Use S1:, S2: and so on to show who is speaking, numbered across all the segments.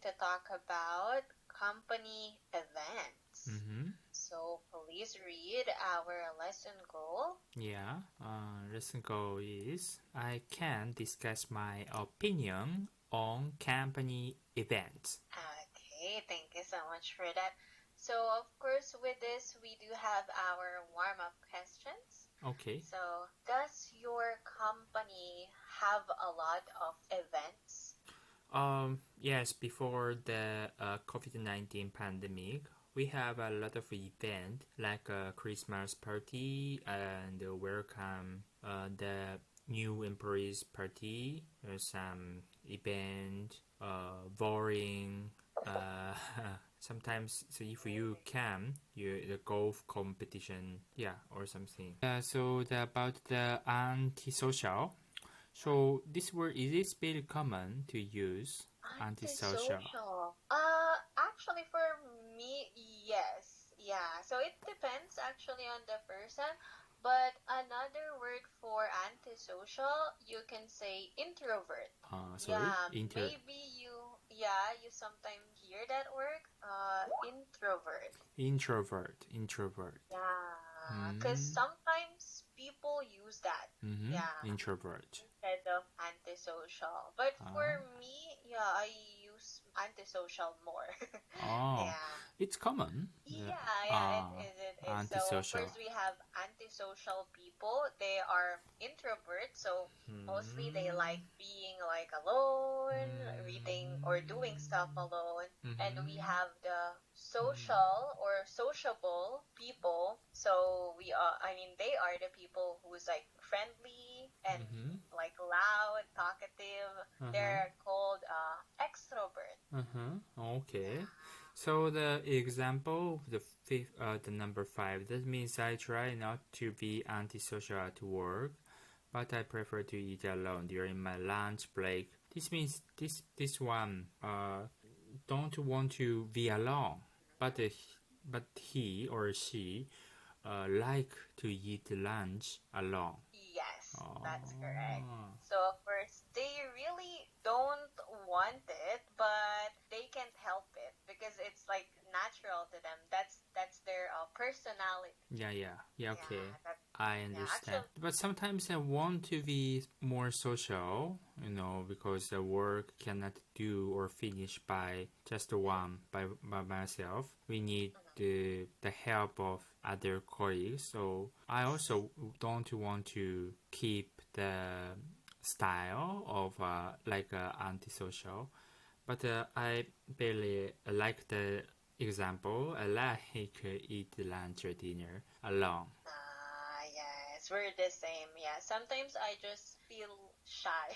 S1: to talk about company events. So please read our lesson goal.
S2: Yeah, lesson goal is I can discuss my opinion on company events.
S1: Okay, thank you so much for that. So, of course, with this, we do have our warm-up questions.
S2: Okay.
S1: So, does your company have a lot of events?
S2: Yes, before the COVID-19 pandemic, we have a lot of events like a Christmas party and welcome the new employees party, some event, boring. Sometimes, so if you can, the golf competition, or something. So about the antisocial. So this word is it very common to use? Antisocial.
S1: Actually, for me, yes. Yeah. So it depends actually on the person. But another word for antisocial, you can say introvert.
S2: Sorry?
S1: Maybe you sometimes hear that word. Introvert.
S2: Introvert.
S1: Yeah, because sometimes people use that.
S2: Introvert.
S1: Instead of antisocial. But for me, I use antisocial more.
S2: It's common.
S1: It is.
S2: Antisocial.
S1: So first we have antisocial people. They are introverts, so mostly they like being like alone, reading or doing stuff alone. And we have the social or sociable people. So they are the people who's like friendly and like loud, talkative. They're called extrovert.
S2: Okay. So the example, the number 5, that means I try not to be antisocial at work, but I prefer to eat alone during my lunch break. This means this one don't want to be alone, but he or she like to eat lunch alone.
S1: Yes, that's correct. So of course, they really don't want it, but they can't help it because it's like natural to them. That's their personality.
S2: Okay. I understand. But sometimes I want to be more social, because the work cannot do or finish by just by myself. We need the help of other colleagues. So I also don't want to keep the style of antisocial. But I barely like the example. I like eat lunch or dinner alone.
S1: Yes, we're the same. Yeah, sometimes I just feel shy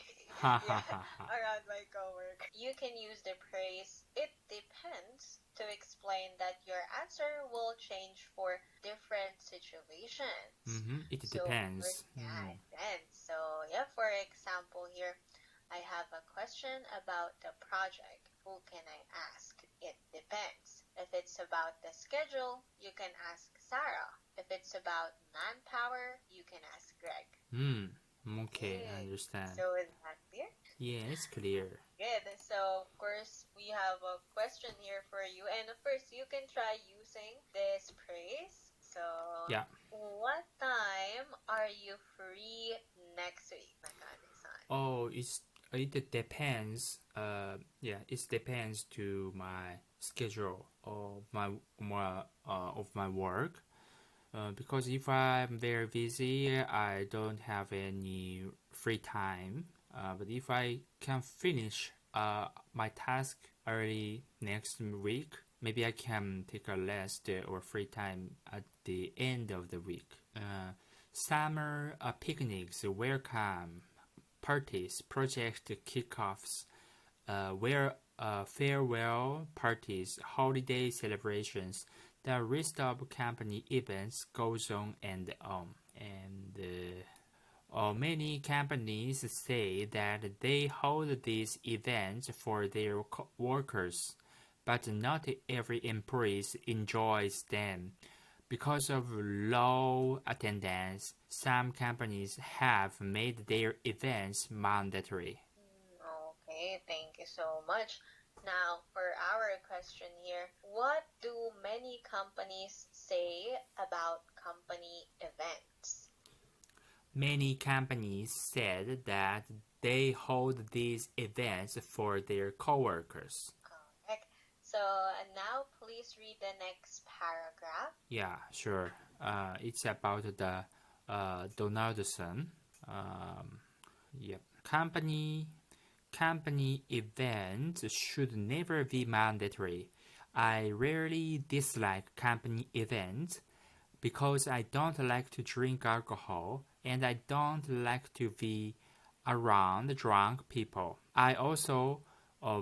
S1: around my coworker. You can use the phrase "it depends" to explain that your answer will change for different situations.
S2: It depends.
S1: It depends. So for example here, I have a question about the project. Who can I ask? It depends. If it's about the schedule, you can ask Sarah. If it's about manpower, you can ask Greg.
S2: Okay, I understand.
S1: So is that clear?
S2: Yeah, it's clear.
S1: Good. So, of course, we have a question here for you. And first, you can try using this phrase. So, what time are you free next week, Nakane-san?
S2: Oh, it depends. It depends to my schedule of my work. Because if I'm very busy, I don't have any free time. But if I can finish my task early next week, maybe I can take a rest or free time at the end of the week. Summer picnics, welcome parties, project kickoffs, farewell parties, holiday celebrations. The list of company events goes on and on. And many companies say that they hold these events for their workers, but not every employee enjoys them. Because of low attendance, some companies have made their events mandatory.
S1: Okay, thank you so much. Now, for our question here, what do many companies say about company events?
S2: Many companies said that they hold these events for their coworkers.
S1: Correct. So now please read the next paragraph.
S2: Yeah, sure. It's about the Donaldson. Yep. Company events should never be mandatory. I rarely dislike company events because I don't like to drink alcohol and I don't like to be around drunk people. I also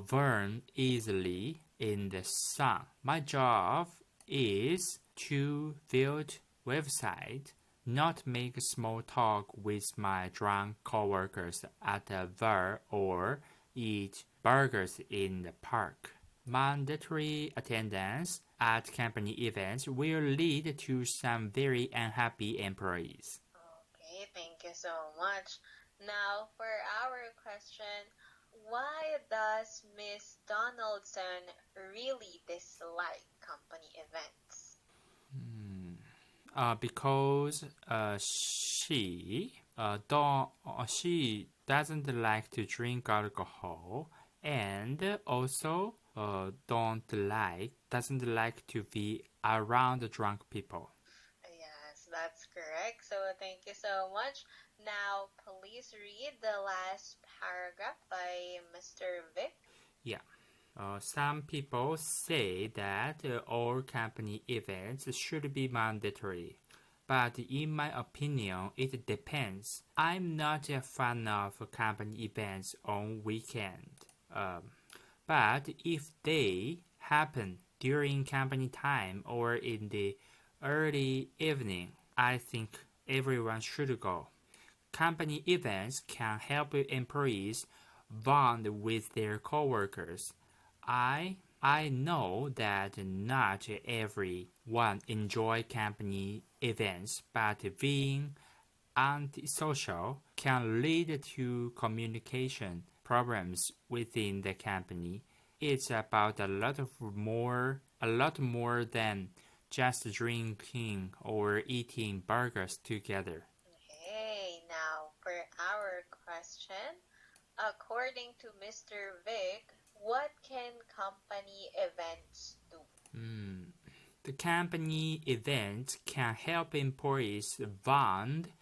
S2: burn easily in the sun. My job is to build website, not make small talk with my drunk coworkers at a bar or eat burgers in the park. Mandatory attendance at company events will lead to some very unhappy employees.
S1: Okay, thank you so much. Now, for our question, why does Miss Donaldson really dislike company events?
S2: Because she doesn't like to drink alcohol and also doesn't like to be around drunk people.
S1: Yes, that's correct. So thank you so much. Now, please read the last paragraph by Mr. Vic.
S2: Yeah. Some people say that all company events should be mandatory, but in my opinion, it depends. I'm not a fan of company events on weekend. But if they happen during company time or in the early evening, I think everyone should go. Company events can help employees bond with their coworkers. I know that not everyone enjoys company events, but being antisocial can lead to communication problems within the company. It's about a lot more than just drinking or eating burgers together.
S1: Okay, now for our question, according to Mr. Vic, what can company events do?
S2: The company events can help employees bond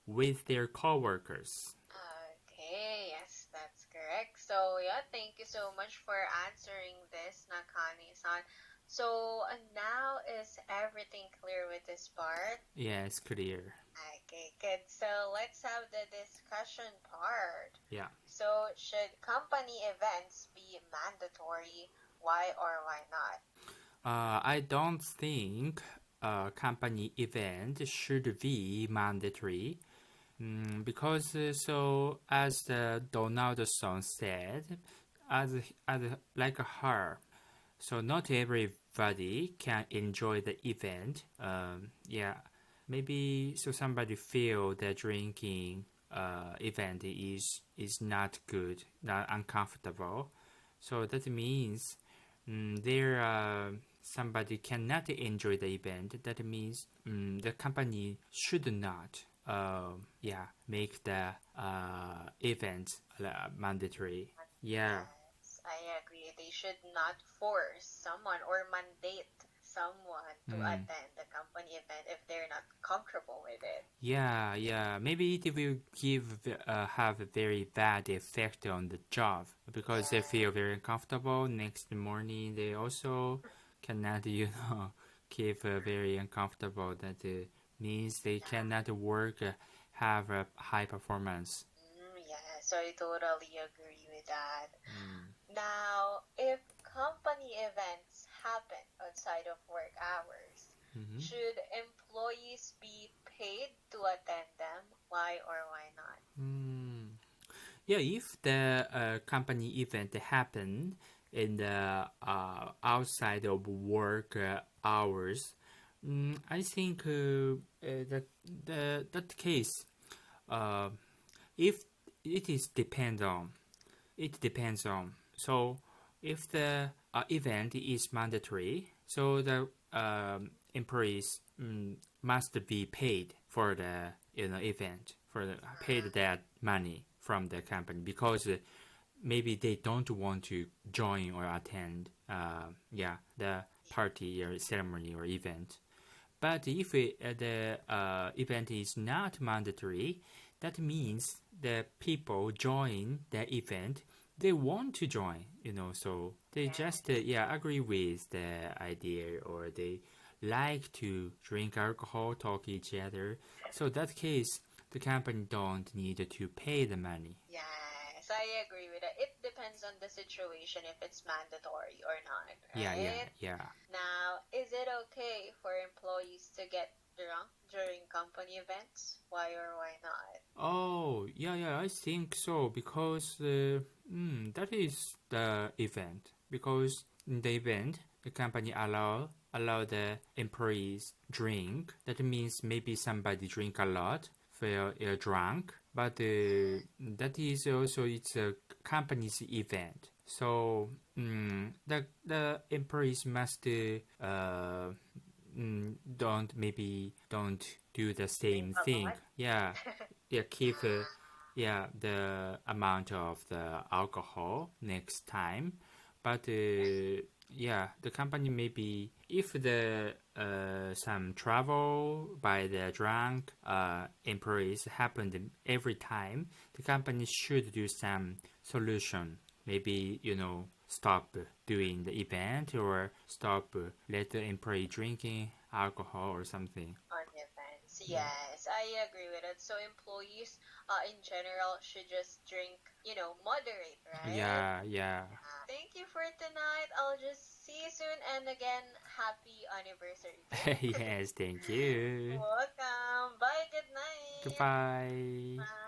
S2: with their coworkers.
S1: Okay, yes, that's correct. So yeah, thank you so much for answering this, Nakani-san. So now is everything clear with this part?
S2: Yeah, it's clear.
S1: Okay, good. So let's have the discussion part.
S2: Yeah.
S1: So should company events be mandatory? Why or why not?
S2: I don't think a company event should be mandatory because as Donaldson said, as like her, so not everybody can enjoy the event. Maybe so somebody feel that drinking event is not good, not uncomfortable. So that means somebody cannot enjoy the event. That means the company should not make the event mandatory. Yeah.
S1: Yes, I agree. They should not force someone or mandate someone to attend the company event if they're not comfortable with it.
S2: Yeah. Maybe it will have a very bad effect on the job because they feel very uncomfortable. Next morning, they also cannot, keep very uncomfortable. That means they cannot work, have a high performance.
S1: Yes, I totally agree with that. Now, if company events happen outside of work hours, should employees be paid to attend them? Why or why not?
S2: Yeah, if the company event happen in the outside of work hours, I think that case, if it depends on. So if the event is mandatory, so the employees must be paid for the event, paid that money from the company because maybe they don't want to join or attend the party or ceremony or event. But if the event is not mandatory, that means the people join the event, they want to join, so they just agree with the idea, or they like to drink alcohol, talk each other. So that case, the company don't need to pay the money.
S1: Yes, I agree with that. It depends on the situation if it's mandatory or not, right?
S2: Yeah.
S1: Now, is it okay for employees to get drunk during company events? Why or why not?
S2: Oh, yeah, I think so, because that is the event. Because in the event, the company allow the employees drink. That means maybe somebody drink a lot, feel drunk, but that is also, it's a company's event. So the employees must don't do the same thing. Yeah, keep the amount of the alcohol next time. But the company maybe, if the some trouble by the drunk employees happened every time, the company should do some solution. Maybe stop doing the event, or stop let the employee drinking alcohol or something.
S1: On events, yes, I agree with it. So employees in general should just drink, moderate, right?
S2: Yeah.
S1: Thank you for tonight. I'll just see you soon, and again, happy anniversary.
S2: Yes, thank you.
S1: Welcome. Bye, good night.
S2: Goodbye.
S1: Bye.